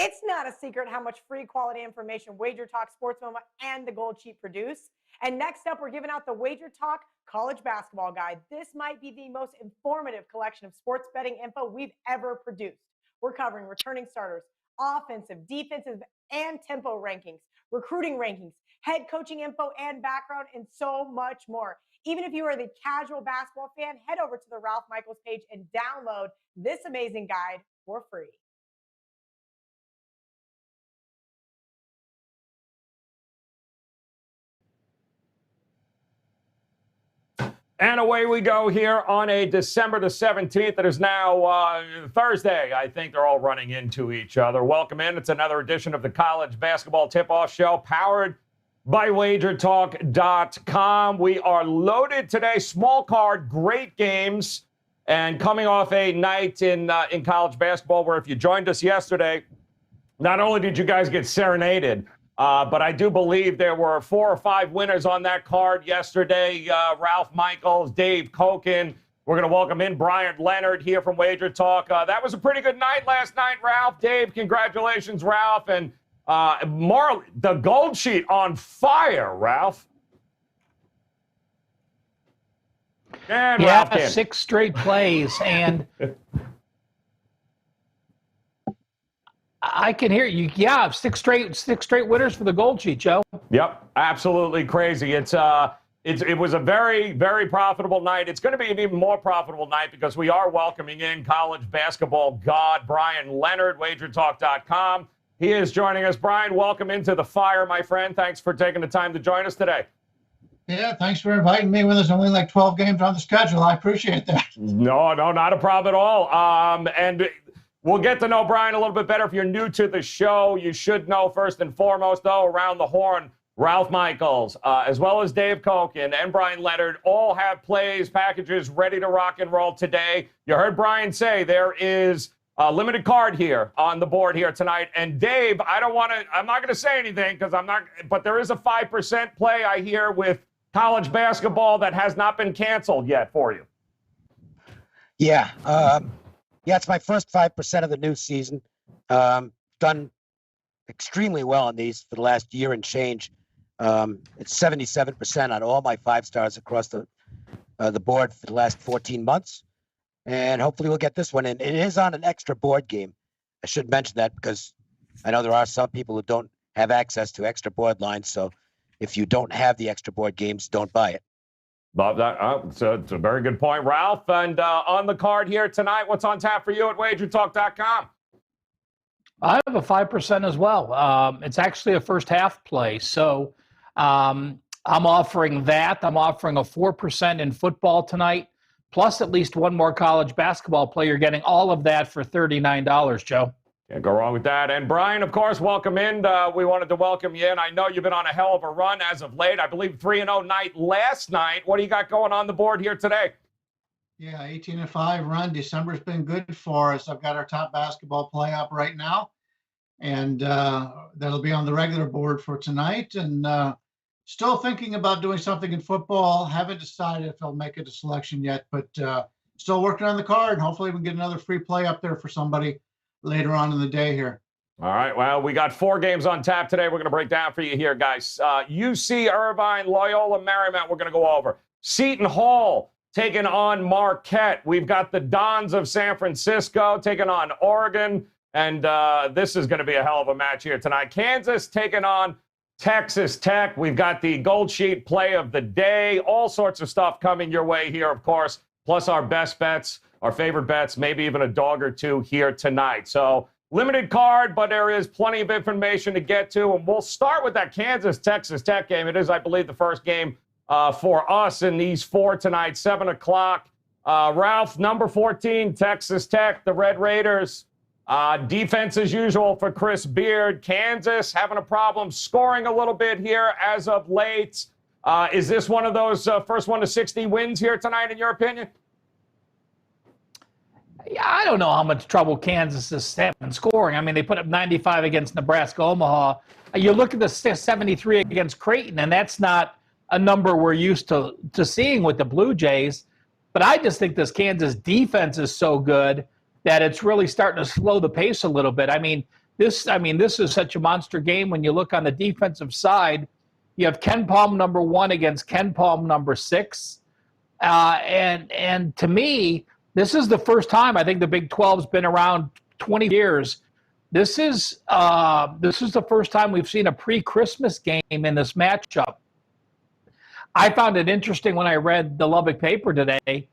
It's not a secret how much free quality information Wager Talk, Sports Moma, and the Gold Sheet produce. And next up, we're giving out the Wager Talk College Basketball Guide. This might be the most informative collection of sports betting info we've ever produced. We're covering returning starters, offensive, defensive, and tempo rankings, recruiting rankings, head coaching info and background, and so much more. Even if you are the casual basketball fan, head over to the Ralph Michaels page and download this amazing guide for free. And away we go here on a December the 17th. It is now Thursday. I think they're all running into each other. Welcome in. It's another edition of the College Basketball Tip-Off Show, powered by WagerTalk.com. We are loaded today. Small card, great games. And coming off a night in college basketball where if you joined us yesterday, not only did you guys get serenaded, but I do believe there were 4 or 5 winners on that card yesterday. Ralph Michaels, Dave COKIN. We're going to welcome in Brian Leonard here from Wager Talk. That was a pretty good night last night, Ralph. Dave, congratulations, Ralph. And Marley, the Gold Sheet on fire, Ralph. And yeah, Ralph 6 straight plays. And I can hear you. Yeah, six straight winners for the Gold Sheet, Joe. Yep, absolutely crazy. It was a very, very profitable night. It's going to be an even more profitable night because we are welcoming in college basketball god Brian Leonard, WagerTalk.com. He is joining us. Brian, welcome into the fire, my friend. Thanks for taking the time to join us today. Yeah, thanks for inviting me when there's only like 12 games on the schedule. I appreciate that. No, not a problem at all. And we'll get to know Brian a little bit better. If you're new to the show, you should know first and foremost, though, around the horn, Ralph Michaels, as well as Dave COKIN and Brian Leonard, all have plays, packages ready to rock and roll today. You heard Brian say there is a limited card here on the board here tonight. And Dave, I'm not going to say anything but there is a 5% play I hear with college basketball that has not been canceled yet for you. Yeah. It's my first 5% of the new season. Done extremely well on these for the last year and change. It's 77% on all my 5 stars across the board for the last 14 months. And hopefully we'll get this one in. It is on an extra board game. I should mention that because I know there are some people who don't have access to extra board lines. So if you don't have the extra board games, don't buy it. Love that. It's a very good point, Ralph. And on the card here tonight, what's on tap for you at WagerTalk.com? I have a 5% as well. It's actually a first half play. So I'm offering that. I'm offering a 4% in football tonight, plus at least one more college basketball play. You're getting all of that for $39, Joe. Can't go wrong with that. And Brian, of course, welcome in. We wanted to welcome you in. I know you've been on a hell of a run as of late. I believe 3-0 night last night. What do you got going on the board here today? Yeah, 18-5 run. December's been good for us. I've got our top basketball play up right now, and that'll be on the regular board for tonight. And still thinking about doing something in football. Haven't decided if I'll make it a selection yet, but still working on the card. Hopefully we can get another free play up there for somebody later on in the day here. All right, well, we got 4 games on tap today. We're going to break down for you here, guys. UC Irvine, Loyola Marymount, we're going to go over. Seton Hall taking on Marquette. We've got the Dons of San Francisco taking on Oregon, and this is going to be a hell of a match here tonight. Kansas taking on Texas Tech. We've got the Gold Sheet play of the day. All sorts of stuff coming your way here, of course, plus our best bets, our favorite bets, maybe even a dog or two here tonight. So limited card, but there is plenty of information to get to. And we'll start with that Kansas-Texas Tech game. It is, I believe, the first game for us in these 4 tonight, 7 o'clock. Ralph, number 14, Texas Tech, the Red Raiders. Defense as usual for Chris Beard. Kansas having a problem scoring a little bit here as of late. Is this one of those first 1 to 60 wins here tonight, in your opinion? Yeah, I don't know how much trouble Kansas is having scoring. I mean, they put up 95 against Nebraska Omaha. You look at the 73 against Creighton, and that's not a number we're used to seeing with the Blue Jays. But I just think this Kansas defense is so good that it's really starting to slow the pace a little bit. I mean, this is such a monster game. When you look on the defensive side, you have Ken Palm number 1 against Ken Palm number 6. And to me, this is the first time. I think the Big 12's been around 20 years. This is the first time we've seen a pre-Christmas game in this matchup. I found it interesting when I read the Lubbock paper today.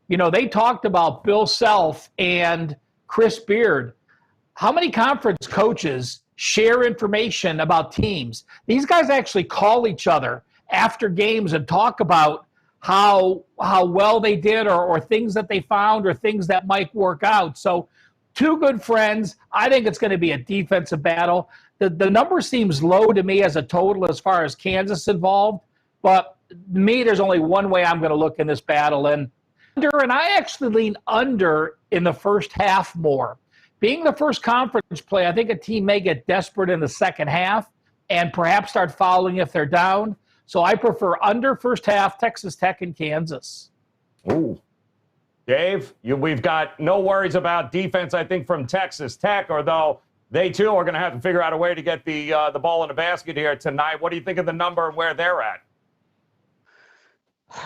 They talked about Bill Self and Chris Beard. How many conference coaches share information about teams? These guys actually call each other after games and talk about how well they did or things that they found or things that might work out. So 2 good friends. I think it's going to be a defensive battle. The number seems low to me as a total as far as Kansas involved, but me, there's only one way I'm going to look in this battle, and I actually lean under in the first half more. Being the first conference play, I think a team may get desperate in the second half and perhaps start fouling if they're down. So I prefer under first half, Texas Tech and Kansas. Ooh. Dave, we've got no worries about defense, I think, from Texas Tech, although they, too, are going to have to figure out a way to get the ball in the basket here tonight. What do you think of the number and where they're at?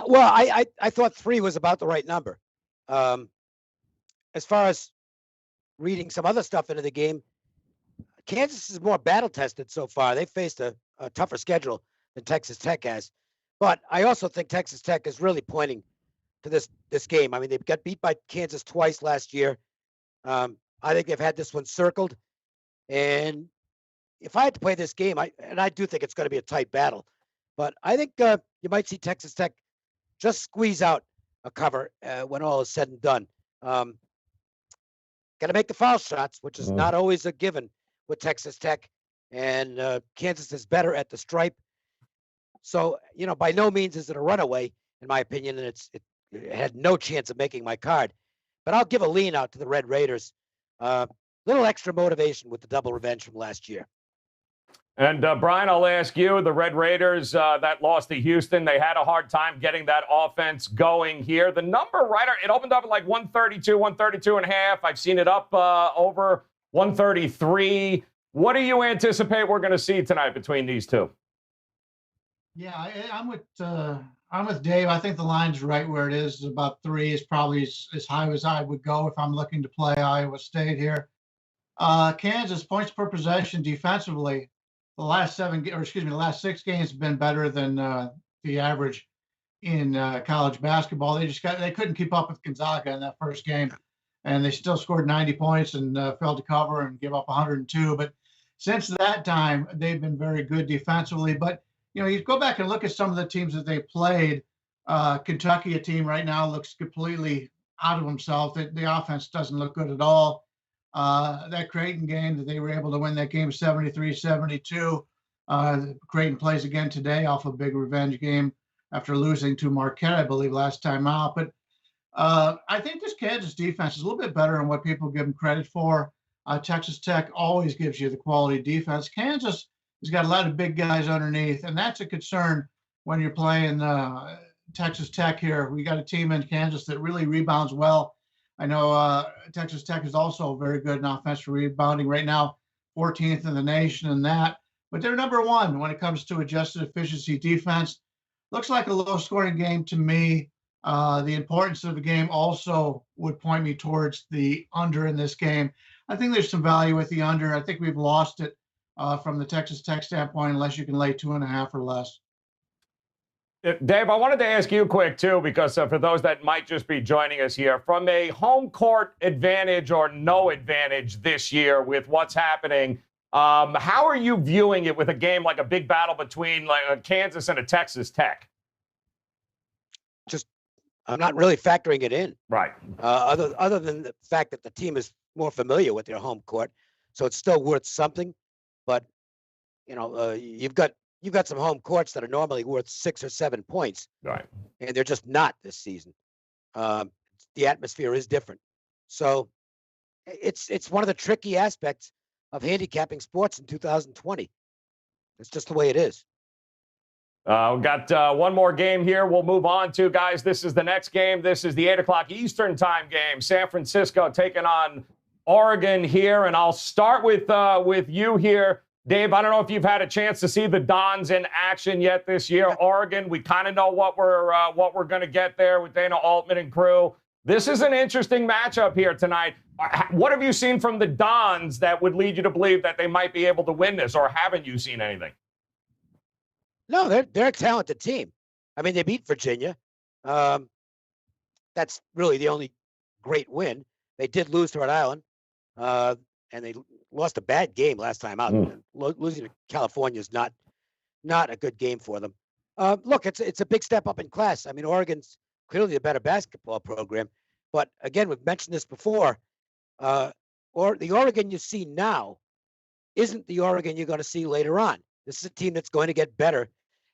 Well, I thought 3 was about the right number. As far as reading some other stuff into the game, Kansas is more battle-tested so far. They faced a tougher schedule than Texas Tech has. But I also think Texas Tech is really pointing to this game. I mean, they got beat by Kansas twice last year. I think they've had this one circled. And if I had to play this game, I do think it's going to be a tight battle. But I think you might see Texas Tech just squeeze out a cover when all is said and done. Got to make the foul shots, which is not always a given with Texas Tech. And Kansas is better at the stripe. So, by no means is it a runaway, in my opinion, and it had no chance of making my card. But I'll give a lean out to the Red Raiders. Little extra motivation with the double revenge from last year. And, Brian, I'll ask you, the Red Raiders that lost to Houston, they had a hard time getting that offense going here. The number, right, it opened up at like 132, 132 and a half. I've seen it up over 133. What do you anticipate we're going to see tonight between these two? Yeah, I'm with Dave. I think the line's right where it is. About 3 is probably as high as I would go if I'm looking to play Iowa State here. Kansas points per possession defensively. The last 6 games have been better than the average in college basketball. They couldn't keep up with Gonzaga in that first game, and they still scored 90 points and failed to cover and give up 102. But since that time, they've been very good defensively. But you go back and look at some of the teams that they played. Kentucky, a team right now, looks completely out of himself. The offense doesn't look good at all. That Creighton game that they were able to win that game 73-72. Creighton plays again today off a big revenge game after losing to Marquette, I believe, last time out. But I think this Kansas defense is a little bit better than what people give them credit for. Texas Tech always gives you the quality defense. Kansas has got a lot of big guys underneath, and that's a concern when you're playing Texas Tech here. We got a team in Kansas that really rebounds well. I know Texas Tech is also very good in offensive rebounding right now, 14th in the nation in that. But they're number 1 when it comes to adjusted efficiency defense. Looks like a low-scoring game to me. The importance of the game also would point me towards the under in this game. I think there's some value with the under. I think we've lost it from the Texas Tech standpoint unless you can lay 2.5 or less. Dave, I wanted to ask you quick, too, because for those that might just be joining us here, from a home court advantage or no advantage this year with what's happening, how are you viewing it with a game like a big battle between like a Kansas and a Texas Tech? I'm not really factoring it in. Right. Other than the fact that the team is more familiar with their home court, so it's still worth something. But you've got some home courts that are normally worth 6 or 7 points, right? And they're just not this season. The atmosphere is different, so it's one of the tricky aspects of handicapping sports in 2020. It's just the way it is. We've got one more game here we'll move on to, guys. This is the next game. This is the 8 o'clock Eastern time game. San Francisco taking on Oregon here, and I'll start with you here, Dave. I don't know if you've had a chance to see the Dons in action yet this year. Oregon, we kind of know what we're going to get there with Dana Altman and crew. This is an interesting matchup here tonight. What have you seen from the Dons that would lead you to believe that they might be able to win this, or haven't you seen anything? No, they're a talented team. I mean, they beat Virginia. That's really the only great win. They did lose to Rhode Island, and they lost a bad game last time out. Losing to California is not a good game for them. Look, it's a big step up in class. I mean, Oregon's clearly a better basketball program, but again, we've mentioned this before. Or the Oregon you see now isn't the Oregon you're going to see later on. This is a team that's going to get better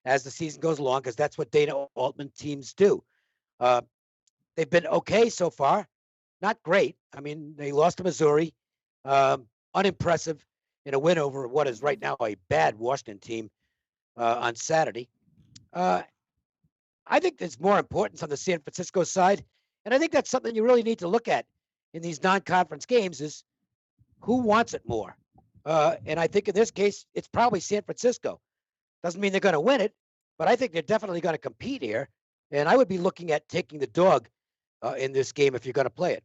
as the season goes along, because that's what Dana Altman teams do. They've been okay so far, not great. I mean, they lost to Missouri, unimpressive in a win over what is right now a bad Washington team on Saturday. I think there's more importance on the San Francisco side, and I think that's something you really need to look at in these non-conference games is who wants it more. And I think in this case, it's probably San Francisco. Doesn't mean they're going to win it, but I think they're definitely going to compete here. And I would be looking at taking the dog in this game if you're going to play it.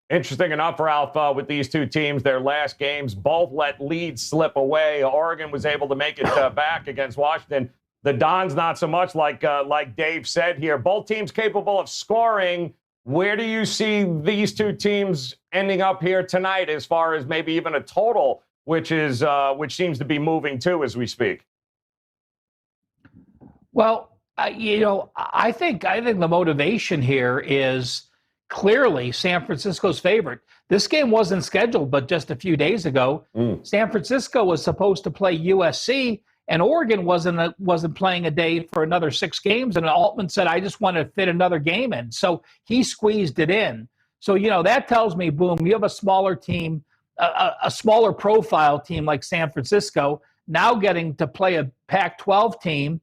Interesting enough, Ralph, with these two teams, their last games both let leads slip away. Oregon was able to make it back against Washington. The Dons, not so much, like Dave said here. Both teams capable of scoring. Where do you see these two teams ending up here tonight as far as maybe even a total, which seems to be moving too as we speak? Well, I think the motivation here is clearly San Francisco's favorite. This game wasn't scheduled, but just a few days ago, San Francisco was supposed to play USC, and Oregon wasn't playing a day for another 6 games. And Altman said, I just want to fit another game in. So he squeezed it in. So, that tells me, boom, you have a smaller team, a smaller profile team like San Francisco, now getting to play a Pac-12 team.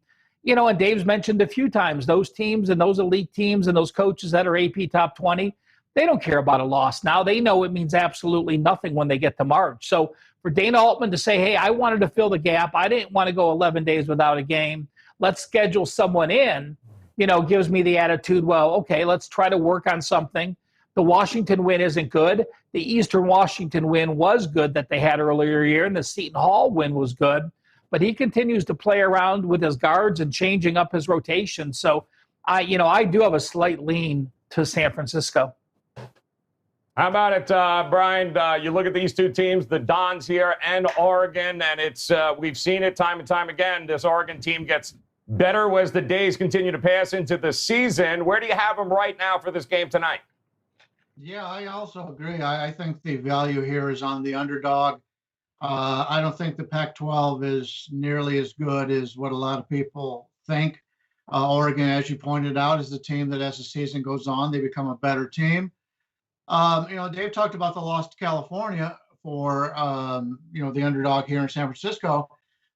And Dave's mentioned a few times, those teams and those elite teams and those coaches that are AP top 20, they don't care about a loss. Now they know it means absolutely nothing when they get to March. So for Dana Altman to say, hey, I wanted to fill the gap. I didn't want to go 11 days without a game. Let's schedule someone in, gives me the attitude, well, okay, let's try to work on something. The Washington win isn't good. The Eastern Washington win was good that they had earlier year, and the Seton Hall win was good. But he continues to play around with his guards and changing up his rotation. So, I do have a slight lean to San Francisco. How about it, Brian? You look at these two teams, the Dons here and Oregon, and it's we've seen it time and time again. This Oregon team gets better as the days continue to pass into the season. Where do you have them right now for this game tonight? Yeah, I also agree. I think the value here is on the underdog. I don't think the Pac-12 is nearly as good as what a lot of people think. Oregon, as you pointed out, is the team that as the season goes on, they become a better team. Dave talked about the loss to California for, the underdog here in San Francisco.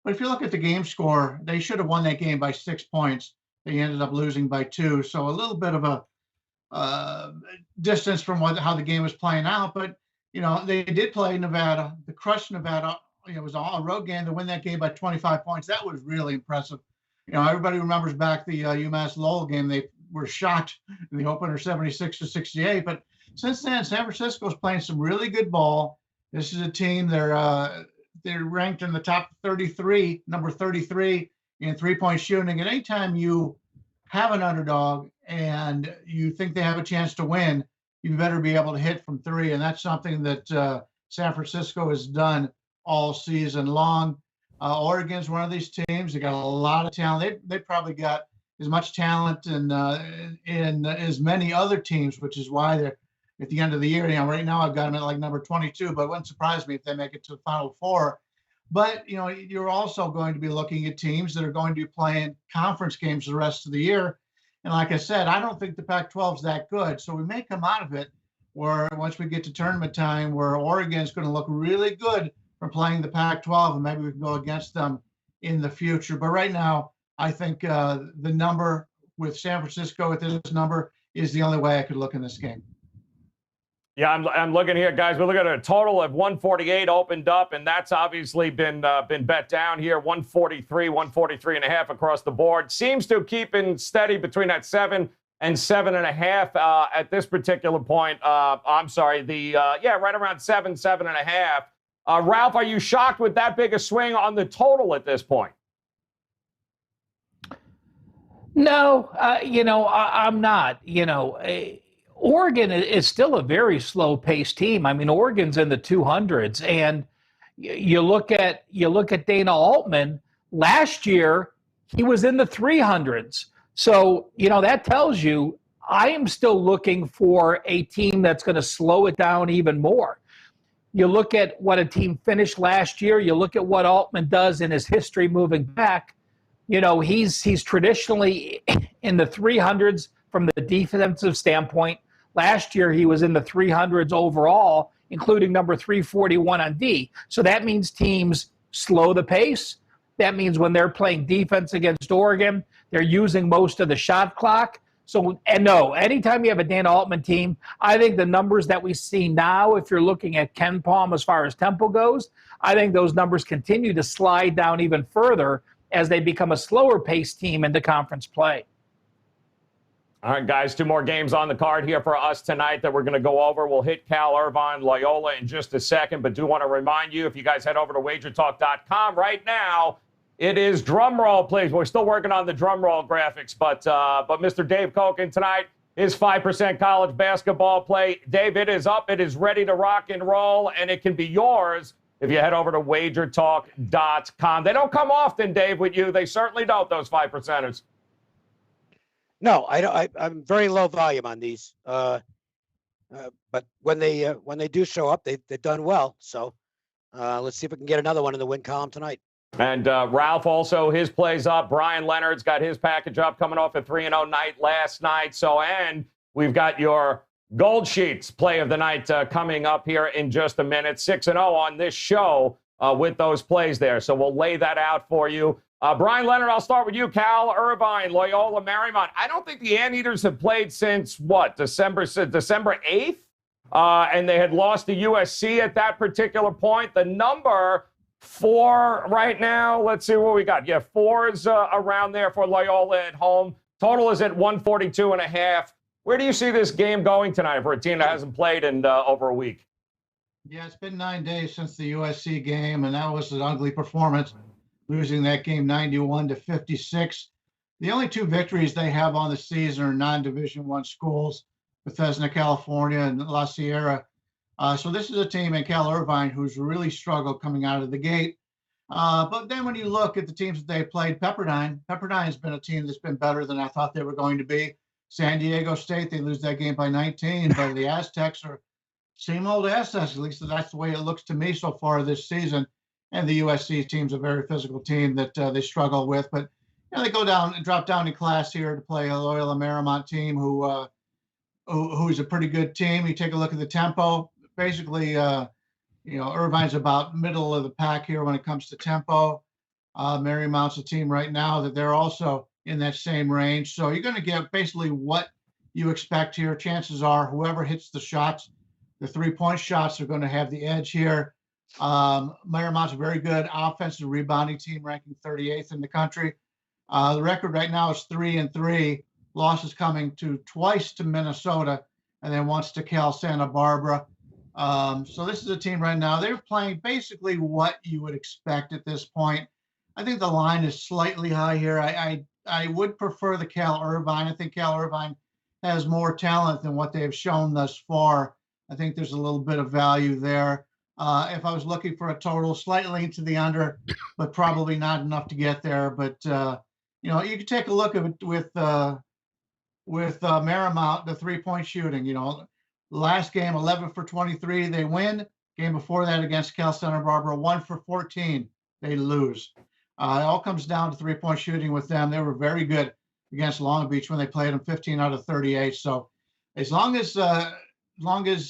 But if you look at the game score, they should have won that game by 6 points. They ended up losing by 2. So a little bit of a distance from how the game was playing out. But, they did play Nevada. The crushed Nevada, it was a road game to win that game by 25 points. That was really impressive. Everybody remembers back the UMass Lowell game. They were shocked in the opener 76-68. But since then, San Francisco's playing some really good ball. This is a team, they're ranked in the top 33, number 33 in three-point shooting. And anytime you have an underdog and you think they have a chance to win, you better be able to hit from 3. And that's something that San Francisco has done all season long. Oregon's one of these teams. They got a lot of talent. They probably got as much talent in as many other teams, which is why they're at the end of the year. Right now I've got them at like number 22, but it wouldn't surprise me if they make it to the Final Four. But, you're also going to be looking at teams that are going to be playing conference games the rest of the year. And like I said, I don't think the Pac-12 is that good. So we may come out of it where once we get to tournament time, where Oregon's going to look really good for playing the Pac-12, and maybe we can go against them in the future. But right now, I think the number with San Francisco at this number is the only way I could look in this game. Yeah, I'm looking here, guys. We're looking at a total of 148 opened up, and that's obviously been bet down here. 143, 143 and a half across the board. Seems to keep in steady between that 7 and 7.5 at this particular point. I'm sorry, right around 7, 7.5. Ralph, are you shocked with that big a swing on the total at this point? No, I'm not. Oregon is still a very slow-paced team. I mean, Oregon's in the 200s, and you look at Dana Altman. Last year, he was in the 300s. So that tells you I am still looking for a team that's going to slow it down even more. You look at what a team finished last year. You look at what Altman does in his history moving back. He's traditionally in the 300s from the defensive standpoint. Last year, he was in the 300s overall, including number 341 on D. So that means teams slow the pace. That means when they're playing defense against Oregon, they're using most of the shot clock. So, and no, anytime you have a Dana Altman team, I think the numbers that we see now, if you're looking at Ken Palm as far as tempo goes, I think those numbers continue to slide down even further as they become a slower paced team into conference play. All right, guys, 2 more games on the card here for us tonight that we're going to go over. We'll hit Cal, Irvine, Loyola in just a second, but do want to remind you, if you guys head over to WagerTalk.com right now, it is drum roll, please. We're still working on the drum roll graphics, but Mr. Dave Kokin tonight, his 5% college basketball play. Dave, it is up. It is ready to rock and roll, and it can be yours if you head over to WagerTalk.com. They don't come often, Dave, with you. They certainly don't, those 5%ers. No, I'm very low volume on these, but when they do show up, they've done well. So let's see if we can get another one in the win column tonight. And Ralph also, his plays up. Brian Leonard's got his package up, coming off a 3-0 night last night. So, and we've got your Gold Sheets play of the night coming up here in just a minute. 6-0 on this show with those plays there. So we'll lay that out for you. Brian Leonard, I'll start with you. Cal, Irvine, Loyola, Marymount. I don't think the Anteaters have played since, December 8th? And they had lost to USC at that particular point. The number 4 right now, let's see what we got. Yeah, 4's around there for Loyola at home. Total is at 142.5. Where do you see this game going tonight for a team that hasn't played in over a week? Yeah, it's been 9 days since the USC game, and that was an ugly performance, losing that game 91-56. The only 2 victories they have on the season are non-Division I schools, Bethesda, California, and La Sierra. So this is a team in Cal Irvine who's really struggled coming out of the gate. But then when you look at the teams that they played, Pepperdine has been a team that's been better than I thought they were going to be. San Diego State, they lose that game by 19, but the Aztecs are same old Aztecs. At least that's the way it looks to me so far this season. And the USC team's a very physical team that they struggle with. But they go down and drop down in class here to play a Loyola Marymount team who's a pretty good team. You take a look at the tempo. Basically, Irvine's about middle of the pack here when it comes to tempo. Marymount's a team right now that they're also in that same range. So you're going to get basically what you expect here. Chances are whoever hits the shots, the 3-point shots, are going to have the edge here. Marymount's a very good offensive rebounding team, ranking 38th in the country. The record right now is 3-3. Losses coming twice to Minnesota and then once to Cal Santa Barbara. So this is a team right now. They're playing basically what you would expect at this point. I think the line is slightly high here. I would prefer the Cal Irvine. I think Cal Irvine has more talent than what they've shown thus far. I think there's a little bit of value there. If I was looking for a total, slightly into the under, but probably not enough to get there. But you can take a look at it with Marymount, the 3-point shooting. Last game 11 for 23, they win. Game before that against Cal Santa Barbara, 1 for 14, they lose. It all comes down to 3-point shooting with them. They were very good against Long Beach when they played them, 15 out of 38. So as long as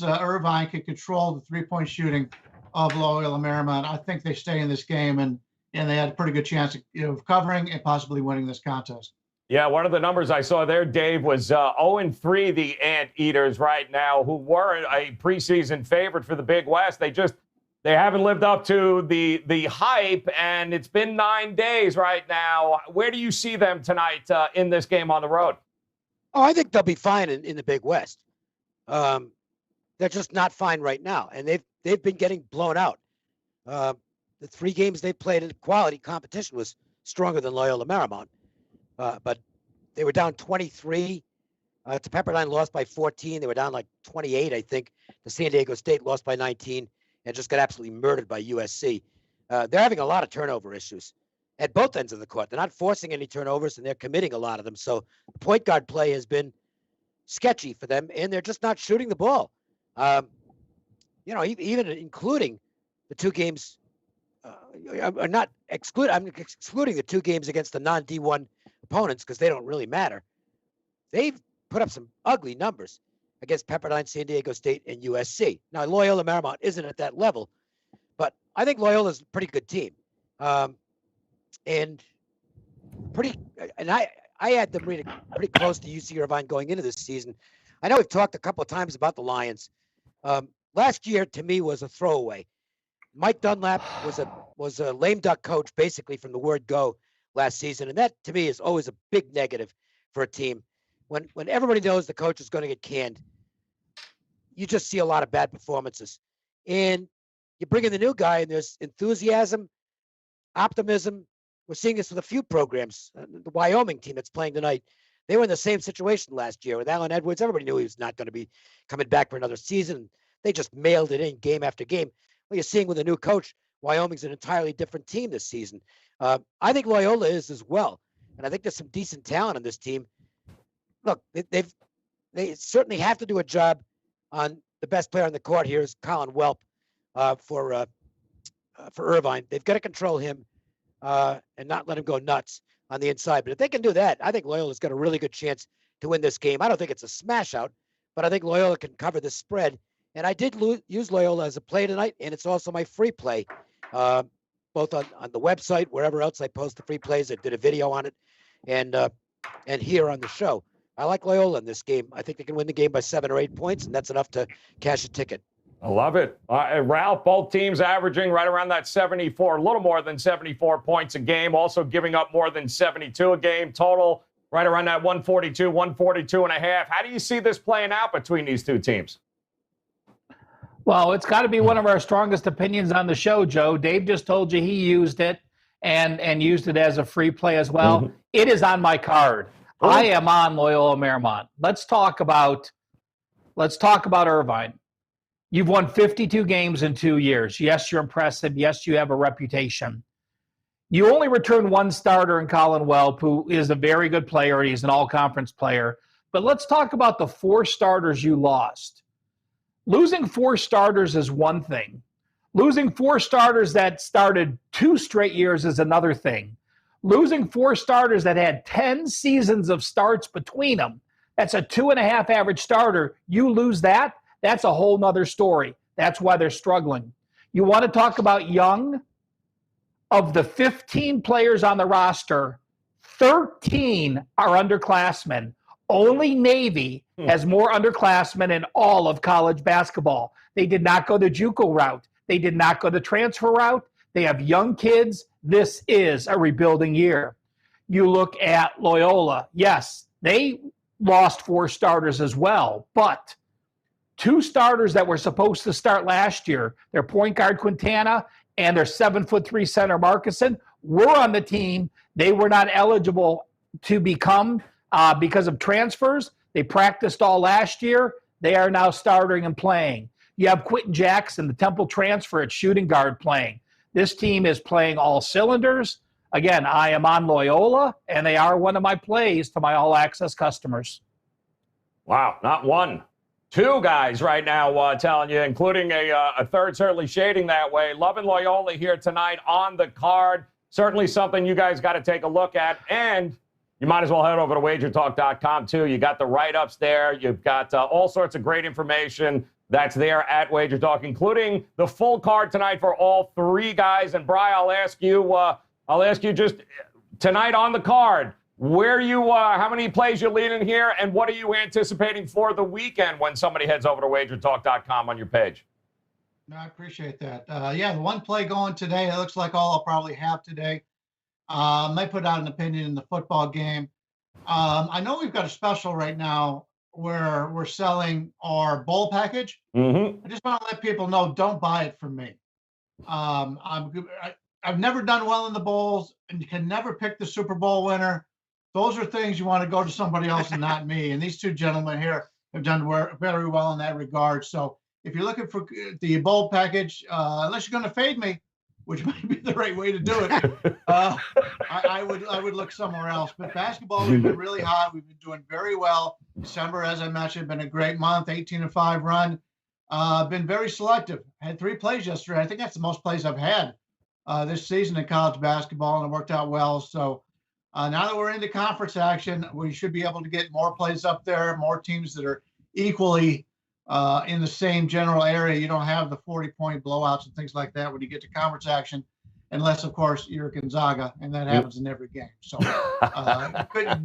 Irvine can control the 3-point shooting of Loyola Marymount, I think they stay in this game, and they had a pretty good chance of covering and possibly winning this contest. Yeah, one of the numbers I saw there, Dave, was 0-3, the Anteaters right now, who were a preseason favorite for the Big West. They haven't lived up to the hype, and it's been 9 days right now. Where do you see them tonight in this game on the road? Oh, I think they'll be fine in the Big West. They're just not fine right now, and they've been getting blown out. The 3 games they played in quality competition was stronger than Loyola Marymount, but they were down 23 to Pepperdine, lost by 14. They were down like 28, I think. To San Diego State, lost by 19, and just got absolutely murdered by USC. They're having a lot of turnover issues at both ends of the court. They're not forcing any turnovers, and they're committing a lot of them. So the point guard play has been sketchy for them, and they're just not shooting the ball. Even including the 2 games, I'm excluding the 2 games against the non-D1 opponents because they don't really matter. They've put up some ugly numbers against Pepperdine, San Diego State, and USC. Now, Loyola Marymount isn't at that level, but I think Loyola's a pretty good team. I had them pretty close to UC Irvine going into this season. I know we've talked a couple of times about the Lions. Last year, to me, was a throwaway. Mike Dunlap was a lame duck coach, basically, from the word go last season, and that, to me, is always a big negative for a team. When everybody knows the coach is going to get canned, you just see a lot of bad performances. And you bring in the new guy, and there's enthusiasm, optimism. We're seeing this with a few programs. The Wyoming team that's playing tonight, they were in the same situation last year with Alan Edwards. Everybody knew he was not going to be coming back for another season. They just mailed it in game after game. Well, you're seeing with a new coach, Wyoming's an entirely different team this season. I think Loyola is as well. And I think there's some decent talent on this team. Look, they certainly have to do a job on the best player on the court here is Colin Welp for Irvine. They've got to control him and not let him go nuts on the inside. But if they can do that, I think Loyola's got a really good chance to win this game. I don't think it's a smash out, but I think Loyola can cover the spread. And I did use Loyola as a play tonight, and it's also my free play, both on the website, wherever else I post the free plays. I did a video on it, and here on the show. I like Loyola in this game. I think they can win the game by 7 or 8 points, and that's enough to cash a ticket. I love it. Ralph, both teams averaging right around that 74, a little more than 74 points a game, also giving up more than 72 a game. Total right around that 142, 142 and a half. How do you see this playing out between these two teams? Well, it's got to be one of our strongest opinions on the show, Joe. Dave just told you he used it and used it as a free play as well. Mm-hmm. It is on my card. Oh. I am on Loyola Marymount. Let's talk about Irvine. You've won 52 games in 2 years. Yes, you're impressive. Yes, you have a reputation. You only return one starter in Colin Welp, who is a very good player. He's an all-conference player. But let's talk about the 4 starters you lost. Losing 4 starters is one thing. Losing 4 starters that started 2 straight years is another thing. Losing 4 starters that had 10 seasons of starts between them, that's a 2.5 average starter. You lose that, that's a whole nother story. That's why they're struggling. You want to talk about young? Of the 15 players on the roster, 13 are underclassmen. Only Navy has more underclassmen in all of college basketball. They did not go the JUCO route. They did not go the transfer route. They have young kids. This is a rebuilding year. You look at Loyola. Yes, they lost 4 starters as well, but 2 starters that were supposed to start last year, their point guard Quintana and their 7'3" center Markison, were on the team. They were not eligible to become because of transfers. They practiced all last year. They are now starting and playing. You have Quentin Jackson, the Temple transfer at shooting guard, playing. This team is playing all cylinders. Again, I am on Loyola, and they are one of my plays to my all-access customers. Wow, not one. 2 guys right now telling you, including a third certainly shading that way. Loving Loyola here tonight on the card. Certainly something you guys got to take a look at. And you might as well head over to WagerTalk.com, too. You got the write-ups there. You've got all sorts of great information that's there at WagerTalk, including the full card tonight for all 3 guys. And, Bri, I'll ask you just tonight on the card, How many plays you're leading here, and what are you anticipating for the weekend when somebody heads over to WagerTalk.com on your page? No, I appreciate that. Yeah, the one play going today, it looks like all I'll probably have today. Might put out an opinion in the football game. I know we've got a special right now where we're selling our bowl package. Mm-hmm. I just want to let people know, don't buy it from me. I've never done well in the bowls, and you can never pick the Super Bowl winner. Those are things you want to go to somebody else and not me. And these two gentlemen here have done very well in that regard. So if you're looking for the bowl package, unless you're going to fade me, which might be the right way to do it, I would look somewhere else. But basketball, we've been really hot. We've been doing very well. December, as I mentioned, been a great month. 18-5 run. Been very selective. Had 3 plays yesterday. I think that's the most plays I've had this season in college basketball, and it worked out well. So now that we're into conference action, we should be able to get more plays up there, more teams that are equally in the same general area. You don't have the 40-point blowouts and things like that when you get to conference action, unless, of course, you're Gonzaga, and that happens in every game. So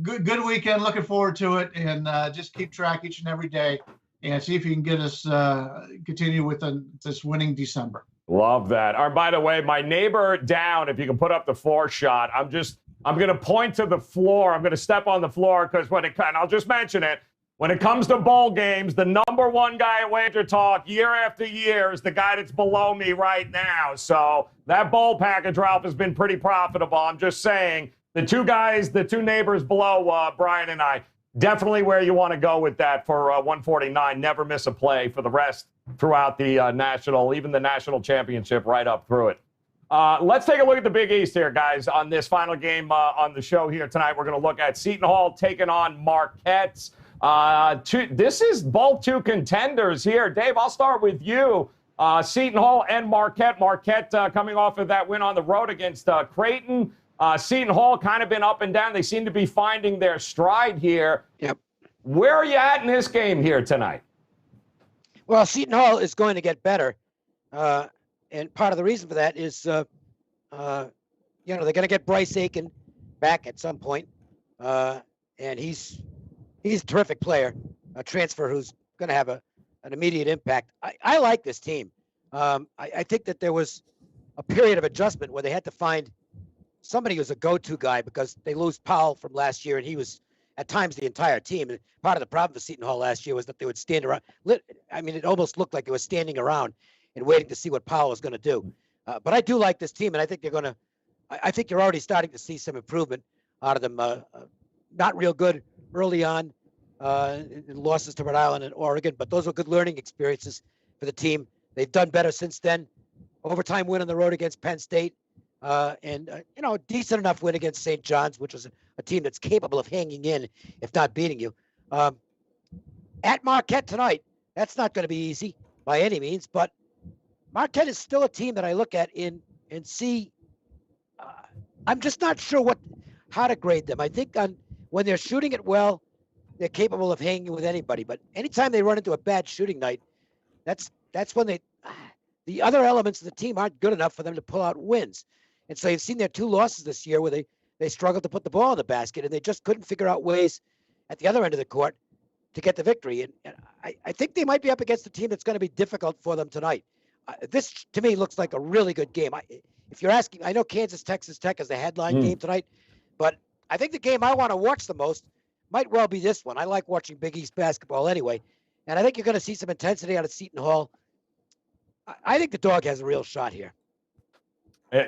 good weekend. Looking forward to it, and just keep track each and every day and see if you can get us continue with this winning December. Love that. By the way, my neighbor down, if you can put up the 4 shot, I'm going to point to the floor. I'm going to step on the floor because and I'll just mention it. When it comes to bowl games, the number one guy at Wager Talk year after year is the guy that's below me right now. So that bowl package, Ralph, has been pretty profitable. I'm just saying the two neighbors below Brian and I, definitely where you want to go with that for 149. Never miss a play for the rest throughout the national championship right up through it. Let's take a look at the Big East here, guys, on this final game on the show here tonight. We're going to look at Seton Hall taking on Marquette. This is both 2 contenders here. Dave, I'll start with you. Seton Hall and Marquette. Marquette coming off of that win on the road against Creighton. Seton Hall kind of been up and down. They seem to be finding their stride here. Yep. Where are you at in this game here tonight? Well, Seton Hall is going to get better. And part of the reason for that is, they're going to get Bryce Aiken back at some point. And he's a terrific player, a transfer who's going to have an immediate impact. I like this team. I think that there was a period of adjustment where they had to find somebody who's a go-to guy because they lose Powell from last year, and he was at times the entire team. And part of the problem for Seton Hall last year was that they would stand around. It almost looked like they were standing around and waiting to see what Powell was going to do. But I do like this team, and I think I think you're already starting to see some improvement out of them. Not real good early on in losses to Rhode Island and Oregon, but those were good learning experiences for the team. They've done better since then. Overtime win on the road against Penn State, and a decent enough win against St. John's, which was a team that's capable of hanging in, if not beating you. At Marquette tonight, that's not going to be easy by any means, but Marquette is still a team that I look at and see. I'm just not sure how to grade them. I think when they're shooting it well, they're capable of hanging with anybody. But anytime they run into a bad shooting night, that's when the other elements of the team aren't good enough for them to pull out wins. And so you've seen their 2 losses this year where they struggled to put the ball in the basket, and they just couldn't figure out ways at the other end of the court to get the victory. And I think they might be up against a team that's going to be difficult for them tonight. This, to me, looks like a really good game. If you're asking, I know Texas Tech is the headline game tonight, but I think the game I want to watch the most might well be this one. I like watching Big East basketball anyway, and I think you're going to see some intensity out of Seton Hall. I think the dog has a real shot here.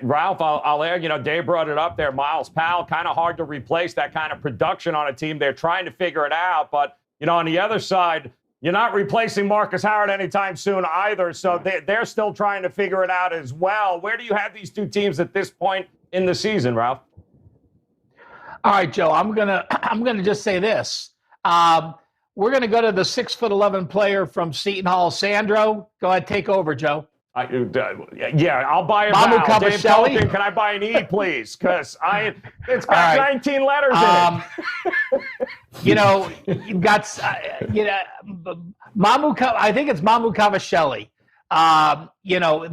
Ralph, I'll add, Dave brought it up there. Miles Powell, kind of hard to replace that kind of production on a team. They're trying to figure it out, but, on the other side, you're not replacing Marcus Howard anytime soon either, so they're still trying to figure it out as well. Where do you have these 2 teams at this point in the season, Ralph? All right, Joe, I'm gonna just say this. We're gonna go to the 6'11" player from Seton Hall, Sandro. Go ahead, take over, Joe. Yeah, I'll buy a Mamu vowel. Dave Kavasheli? Tolkien, can I buy an E, please? Because it's got 19 letters in it. You've got, I think it's Mamu Kavasheli.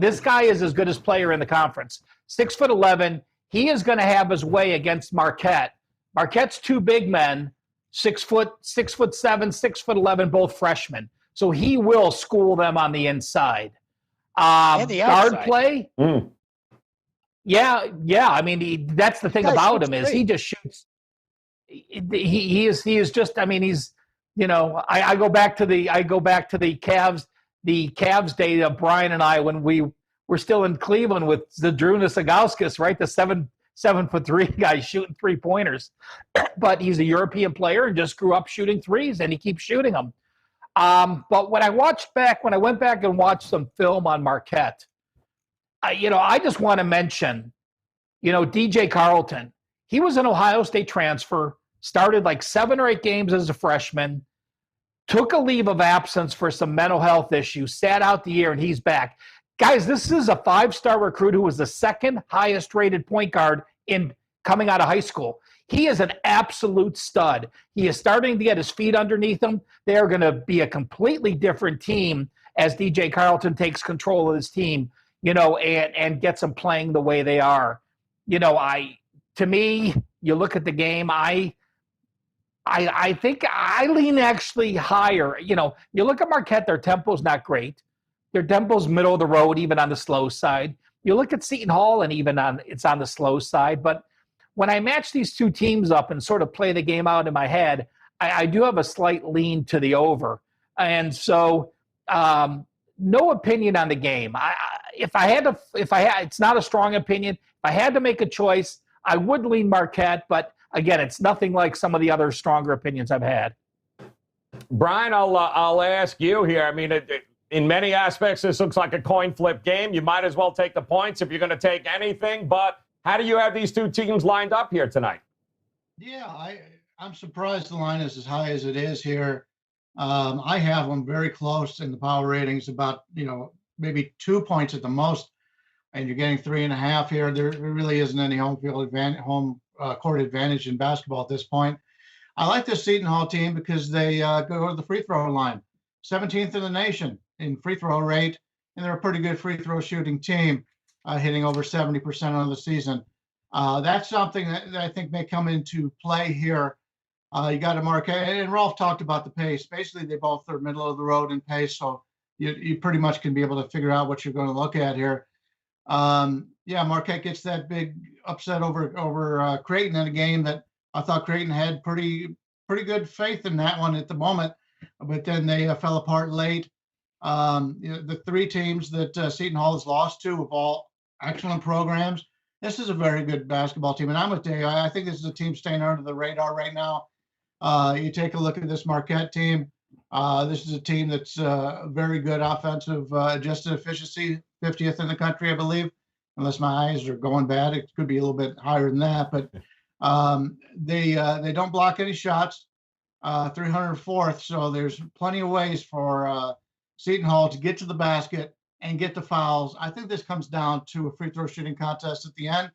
This guy is as good as player in the conference. 6'11". He is going to have his way against Marquette. Marquette's two big men, 6'7", 6'11", both freshmen. So he will school them on the inside. And the guard outside. play. Yeah. I mean, that's the thing about him is he just shoots. He is just. I mean, he's. I go back to the Cavs day of Brian and I when we were still in Cleveland with Zdrunas Ilgauskas, right? The 7'3" guy shooting 3-pointers, but he's a European player and just grew up shooting threes, and he keeps shooting them. But when I went back and watched some film on Marquette, I just want to mention, DJ Carlton. He was an Ohio State transfer, started like 7 or 8 games as a freshman, took a leave of absence for some mental health issues, sat out the year, and he's back. Guys, this is a 5-star recruit who was the second highest rated point guard in coming out of high school. He is an absolute stud. He is starting to get his feet underneath him. They are going to be a completely different team as DJ Carlton takes control of his team, and gets them playing the way they are. To me, you look at the game, I think I lean actually higher. You look at Marquette, their tempo's not great. Their tempo's middle of the road, even on the slow side. You look at Seton Hall, and it's on the slow side. But when I match these two teams up and sort of play the game out in my head, I do have a slight lean to the over. And so, no opinion on the game. It's not a strong opinion. If I had to make a choice, I would lean Marquette, but again, it's nothing like some of the other stronger opinions I've had. Brian, I'll ask you here. I mean, in many aspects, this looks like a coin flip game. You might as well take the points if you're going to take anything. But how do you have these two teams lined up here tonight? Yeah, I'm surprised the line is as high as it is here. I have them very close in the power ratings, about maybe 2 points at the most, and you're getting 3.5 here. There really isn't any home court advantage in basketball at this point. I like this Seton Hall team because they go to the free throw line, 17th in the nation in free throw rate, and they're a pretty good free throw shooting team, hitting over 70% on the season. That's something that I think may come into play here. You got to Marquette, and Rolf talked about the pace. Basically, they both are middle of the road in pace, so you pretty much can be able to figure out what you're going to look at here. Marquette gets that big upset over Creighton in a game that I thought Creighton had pretty good faith in that one at the moment, but then they fell apart late. The 3 teams that Seton Hall has lost to of all excellent programs, this is a very good basketball team, and I'm with Dave. I think this is a team staying under the radar right now. You take a look at this Marquette team. This is a team that's very good offensive adjusted efficiency, 50th in the country, I believe. Unless my eyes are going bad, it could be a little bit higher than that. But they don't block any shots, 304th. So there's plenty of ways for Seton Hall to get to the basket and get the fouls. I think this comes down to a free throw shooting contest at the end.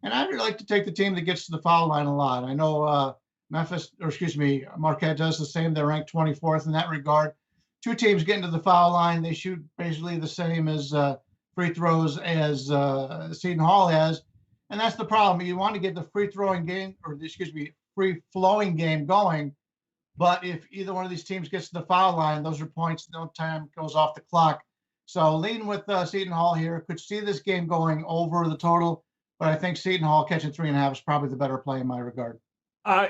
And I'd like to take the team that gets to the foul line a lot. I know Marquette does the same. They're ranked 24th in that regard. 2 teams getting to the foul line. They shoot basically the same as free throws as Seton Hall has. And that's the problem. You want to get the free flowing game going. But if either one of these teams gets to the foul line, those are points. No time goes off the clock. So lean with Seton Hall here. Could see this game going over the total, but I think Seton Hall catching 3.5 is probably the better play in my regard.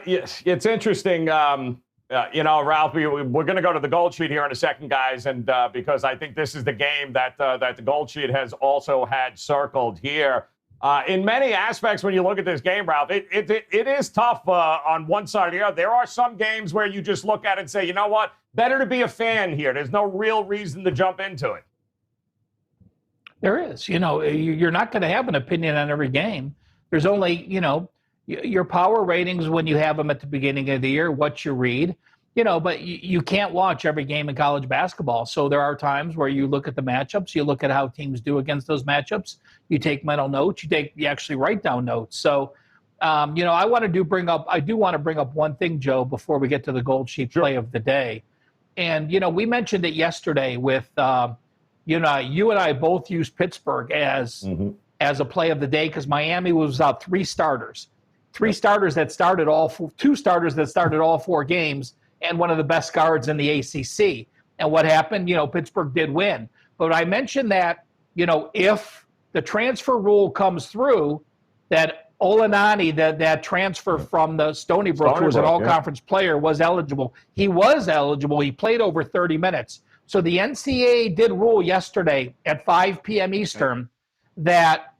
Yes, it's interesting. Ralph, we're going to go to the gold sheet here in a second, guys, and because I think this is the game that the gold sheet has also had circled here. In many aspects, when you look at this game, Ralph, it is tough on one side or the other. There are some games where you just look at it and say, you know what, better to be a fan here. There's no real reason to jump into it. There is. You're not going to have an opinion on every game. There's only, your power ratings when you have them at the beginning of the year, what you read, but you can't watch every game in college basketball. So there are times where you look at the matchups, you look at how teams do against those matchups, you take mental notes, you actually write down notes. So, I do want to bring up one thing, Joe, before we get to the gold sheet play of the day. And, we mentioned it yesterday with, you and I both used Pittsburgh as a play of the day because Miami was without 3 starters. two starters that started all 4 games, and one of the best guards in the ACC. And what happened? Pittsburgh did win. But I mentioned that, if the transfer rule comes through, that Olenani, that transfer from the Stony Brook, who was an all-conference player, was eligible. He was eligible. He played over 30 minutes. So the NCAA did rule yesterday at 5 p.m. Eastern that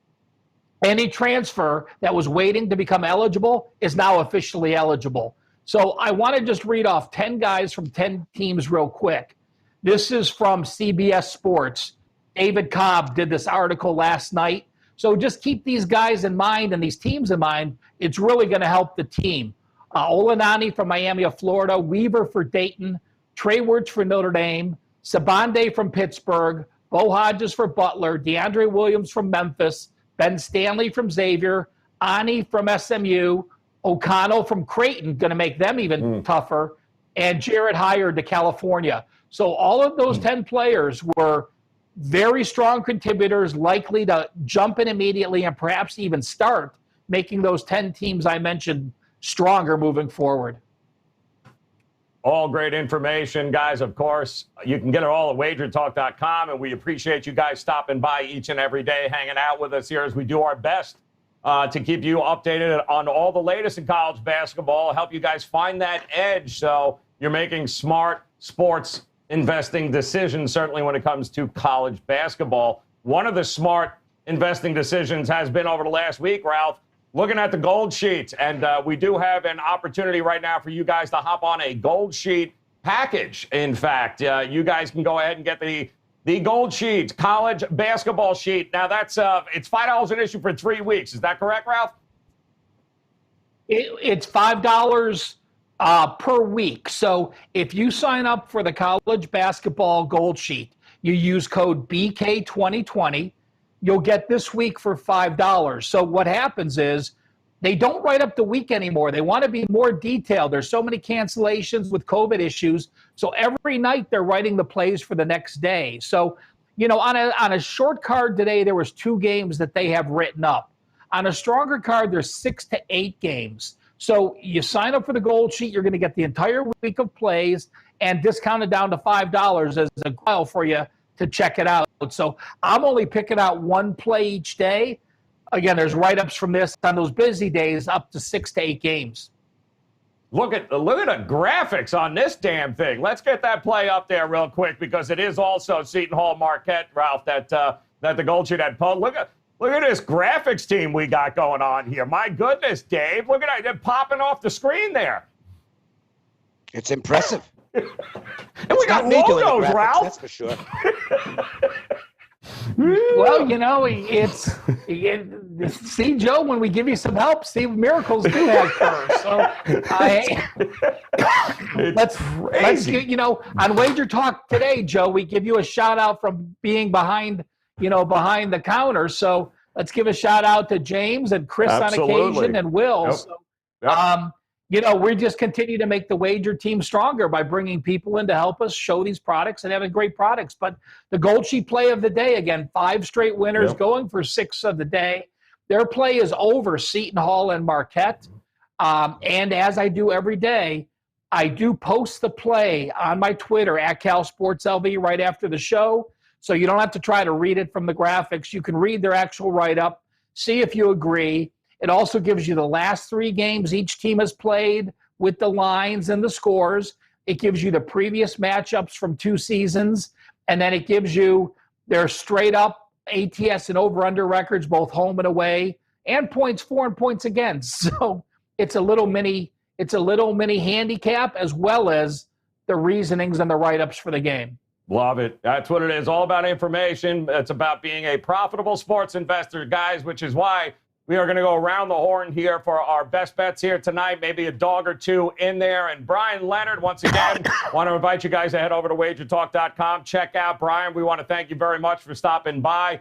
any transfer that was waiting to become eligible is now officially eligible. So I want to just read off 10 guys from 10 teams real quick. This is from CBS Sports. David Cobb did this article last night. So just keep these guys in mind and these teams in mind. It's really going to help the team. Olenani from Miami of Florida, Weaver for Dayton, Trey Wirtz for Notre Dame, Sabande from Pittsburgh, Bo Hodges for Butler, DeAndre Williams from Memphis, Ben Stanley from Xavier, Ani from SMU, O'Connell from Creighton, going to make them even tougher, and Jared Hyatt to California. So all of those 10 players were very strong contributors, likely to jump in immediately and perhaps even start making those 10 teams I mentioned stronger moving forward. All great information, guys. Of course, you can get it all at WagerTalk.com, and we appreciate you guys stopping by each and every day, hanging out with us here as we do our best to keep you updated on all the latest in college basketball, help you guys find that edge so you're making smart sports investing decisions, certainly when it comes to college basketball. One of the smart investing decisions has been over the last week, Ralph, looking at the Gold Sheet. And we do have an opportunity right now for you guys to hop on a Gold Sheet package. In fact, you guys can go ahead and get the Gold Sheet, college basketball sheet. Now, that's it's $5 an issue for 3 weeks. Is that correct, Ralph? It's $5 per week. So if you sign up for the college basketball Gold Sheet, you use code BK2020, you'll get this week for $5. So what happens is they don't write up the week anymore. They want to be more detailed. There's so many cancellations with COVID issues. So every night they're writing the plays for the next day. So, on a short card today, there was 2 games that they have written up. On a stronger card, there's 6 to 8 games. So you sign up for the Gold Sheet, you're going to get the entire week of plays and discounted down to $5 as a file for you to check it out. So I'm only picking out 1 play each day. Again, there's write-ups from this on those busy days up to 6 to 8 games. Look at the graphics on this damn thing. Let's get that play up there real quick because it is also Seton Hall Marquette, Ralph, that the Gold Sheet had pulled. Look at this graphics team we got going on here. My goodness, Dave. Look at that. They're popping off the screen there. It's impressive. And we got logos, Ralph. That's for sure. Well, see, Joe, when we give you some help, see, miracles do have curves. So let's get, on Wager Talk today, Joe, we give you a shout out from being behind the counter. So let's give a shout out to James and Chris on occasion and Will. Yep. So, Yep. we just continue to make the Wager team stronger by bringing people in to help us show these products and having great products. But the Gold Sheet play of the day, again, 5 straight winners going for 6 of the day. Their play is over Seton Hall and Marquette. And as I do every day, I do post the play on my Twitter at CalSportsLV right after the show. So you don't have to try to read it from the graphics. You can read their actual write-up, see if you agree. It also gives you the last 3 games each team has played with the lines and the scores. It gives you the previous matchups from 2 seasons. And then it gives you their straight-up ATS and over-under records, both home and away, and points for and points against. So it's a little mini handicap as well as the reasonings and the write-ups for the game. Love it. That's what it is. All about information. It's about being a profitable sports investor, guys, which is why we are going to go around the horn here for our best bets here tonight, maybe a dog or 2 in there. And Brian Leonard, once again, want to invite you guys to head over to WagerTalk.com. Check out Brian. We want to thank you very much for stopping by.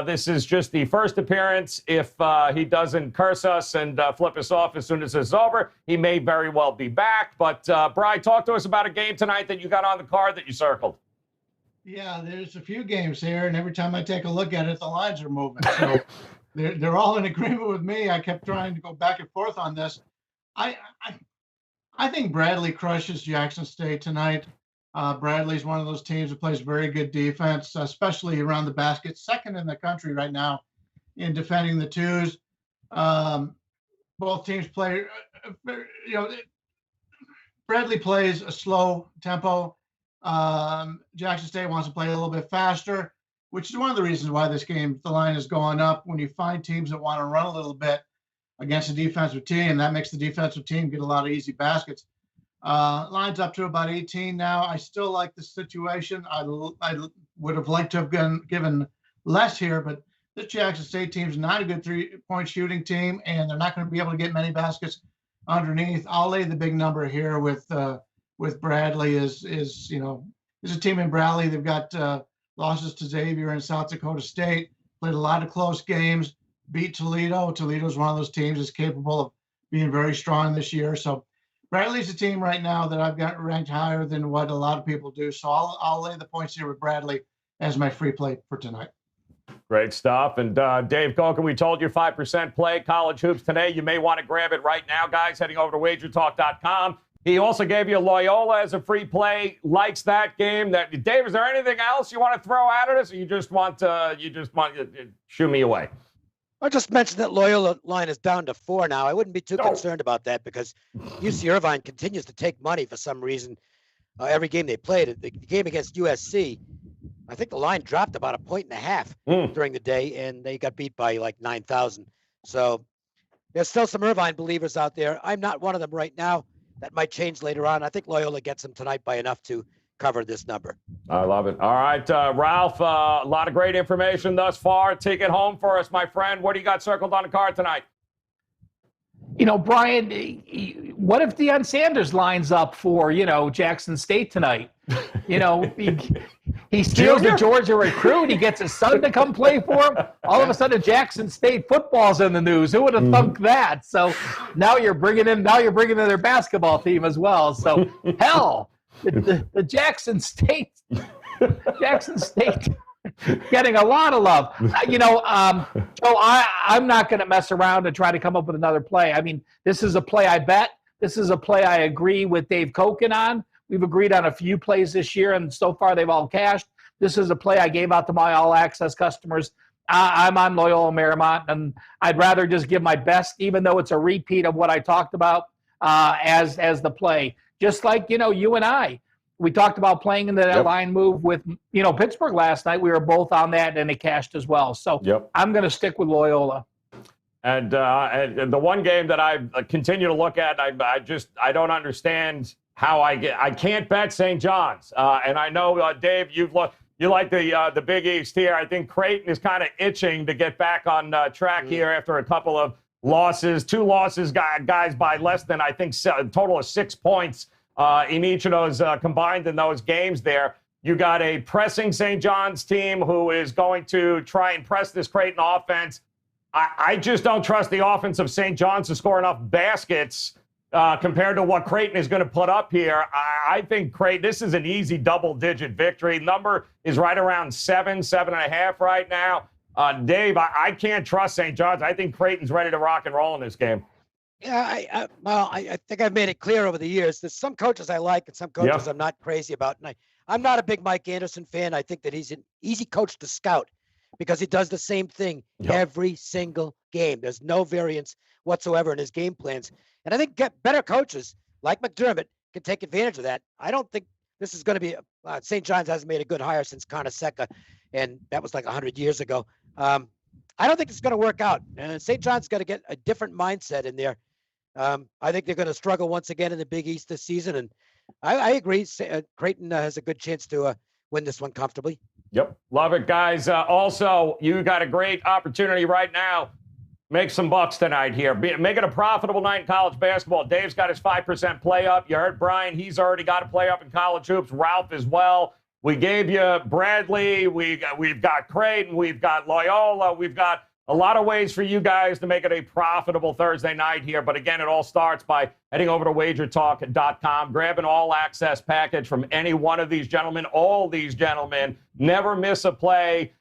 This is just the first appearance. If he doesn't curse us and flip us off as soon as it's over, he may very well be back. But, Brian, talk to us about a game tonight that you got on the card that you circled. Yeah, there's a few games here, and every time I take a look at it, the lines are moving. So they're all in agreement with me. I kept trying to go back and forth on this. I think Bradley crushes Jackson State tonight. Bradley's one of those teams that plays very good defense, especially around the basket. Second in the country right now in defending the twos. Both teams play, Bradley plays a slow tempo. Jackson State wants to play a little bit faster, which is one of the reasons why this game, the line is going up. When you find teams that want to run a little bit against a defensive team, that makes the defensive team get a lot of easy baskets. Line's up to about 18 now. I still like the situation. I would have liked to have given less here, but this Jackson State team is not a good 3-point shooting team, and they're not going to be able to get many baskets underneath. I'll lay the big number here with Bradley. Is a team in Bradley. They've got losses to Xavier and South Dakota State. Played a lot of close games. Beat Toledo. Toledo's one of those teams that's capable of being very strong this year. So Bradley's a team right now that I've got ranked higher than what a lot of people do. So I'll lay the points here with Bradley as my free play for tonight. Great stuff. And Dave COKIN, we told you 5% play college hoops today. You may want to grab it right now, guys, heading over to WagerTalk.com. He also gave you Loyola as a free play. Likes that game. Dave, is there anything else you want to throw out at us, or you just want to shoo me away? I just mentioned that Loyola line is down to 4 now. I wouldn't be too concerned about that because UC Irvine continues to take money for some reason. Every game they played, the game against USC, I think the line dropped about 1.5 points during the day, and they got beat by like 9,000. So there's still some Irvine believers out there. I'm not one of them right now. That might change later on. I think Loyola gets them tonight by enough to cover this number. I love it. All right, Ralph, a lot of great information thus far. Take it home for us, my friend. What do you got circled on the card tonight? Brian, what if Deion Sanders lines up for, Jackson State tonight? He steals the Georgia recruit. He gets his son to come play for him. All of a sudden, Jackson State football's in the news. Who would have thunk that? So now you're bringing in their basketball team as well. So hell, the Jackson State getting a lot of love. Joe, I'm not going to mess around and try to come up with another play. I mean, this is a play I bet. This is a play I agree with Dave COKIN on. We've agreed on a few plays this year, and so far they've all cashed. This is a play I gave out to my all-access customers. I'm on Loyola Marymount, and I'd rather just give my best, even though it's a repeat of what I talked about as the play. Just like, you and I. We talked about playing in the line move with, Pittsburgh last night. We were both on that, and it cashed as well. So I'm going to stick with Loyola. And the one game that I continue to look at, I don't understand how I can't bet St. John's. And I know, Dave, you like the Big East here. I think Creighton is kind of itching to get back on track here after a couple of losses. 2 losses, guys, by less than, I think, a total of 6 points in each of those combined in those games there. You got a pressing St. John's team who is going to try and press this Creighton offense. I just don't trust the offense of St. John's to score enough baskets compared to what Creighton is going to put up here. I think this is an easy double-digit victory. Number is right around 7.5 right now. Dave, I can't trust St. John's. I think Creighton's ready to rock and roll in this game. Yeah, I think I've made it clear over the years. There's some coaches I like and some coaches I'm not crazy about. And I'm not a big Mike Anderson fan. I think that he's an easy coach to scout because he does the same thing every single game. There's no variance whatsoever in his game plans. And I think better coaches like McDermott can take advantage of that. I don't think this is going to be St. John's hasn't made a good hire since Carnesecca, and that was like 100 years ago. I don't think it's going to work out. And St. John's got to get a different mindset in there. I think they're going to struggle once again in the Big East this season. And I agree. Creighton has a good chance to win this one comfortably. Yep. Love it, guys. Also, you got a great opportunity right now. Make some bucks tonight here. Make it a profitable night in college basketball. Dave's got his 5% play up. You heard Brian. He's already got a play up in college hoops. Ralph as well. We gave you Bradley. We've got Creighton. We've got Loyola. We've got a lot of ways for you guys to make it a profitable Thursday night here. But again, it all starts by heading over to WagerTalk.com, grab an all-access package from any one of these gentlemen. All these gentlemen never miss a play.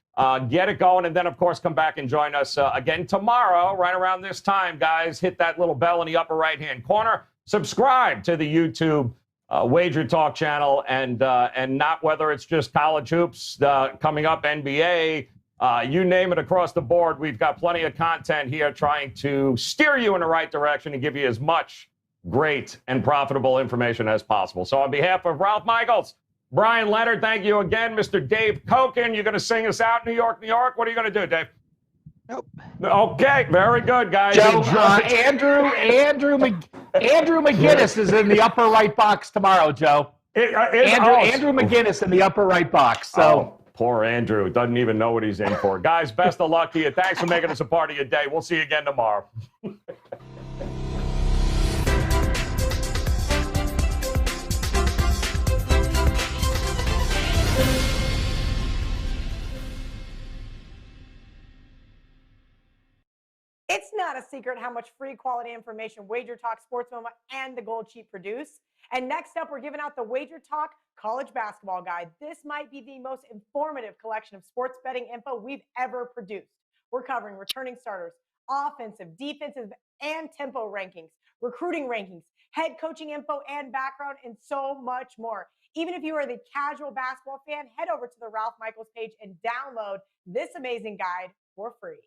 Get it going, and then, of course, come back and join us again tomorrow, right around this time, guys. Hit that little bell in the upper right-hand corner. Subscribe to the YouTube Wager Talk channel, and not whether it's just college hoops coming up, NBA, you name it across the board. We've got plenty of content here trying to steer you in the right direction and give you as much great and profitable information as possible. So on behalf of Ralph Michaels, Brian Leonard, thank you again. Mr. Dave Kokin, you're going to sing us out, New York, New York. What are you going to do, Dave? Nope. Okay, very good, guys. Joe, Andrew McGinnis is in the upper right box tomorrow, Joe. Andrew McGinnis in the upper right box. So poor Andrew doesn't even know what he's in for. Guys, best of luck to you. Thanks for making us a part of your day. We'll see you again tomorrow. It's not a secret how much free quality information Wager Talk, SportsMoma, and the Gold Sheet produce. And next up, we're giving out the Wager Talk College Basketball Guide. This might be the most informative collection of sports betting info we've ever produced. We're covering returning starters, offensive, defensive, and tempo rankings, recruiting rankings, head coaching info and background, and so much more. Even if you are the casual basketball fan, head over to the Ralph Michaels page and download this amazing guide for free.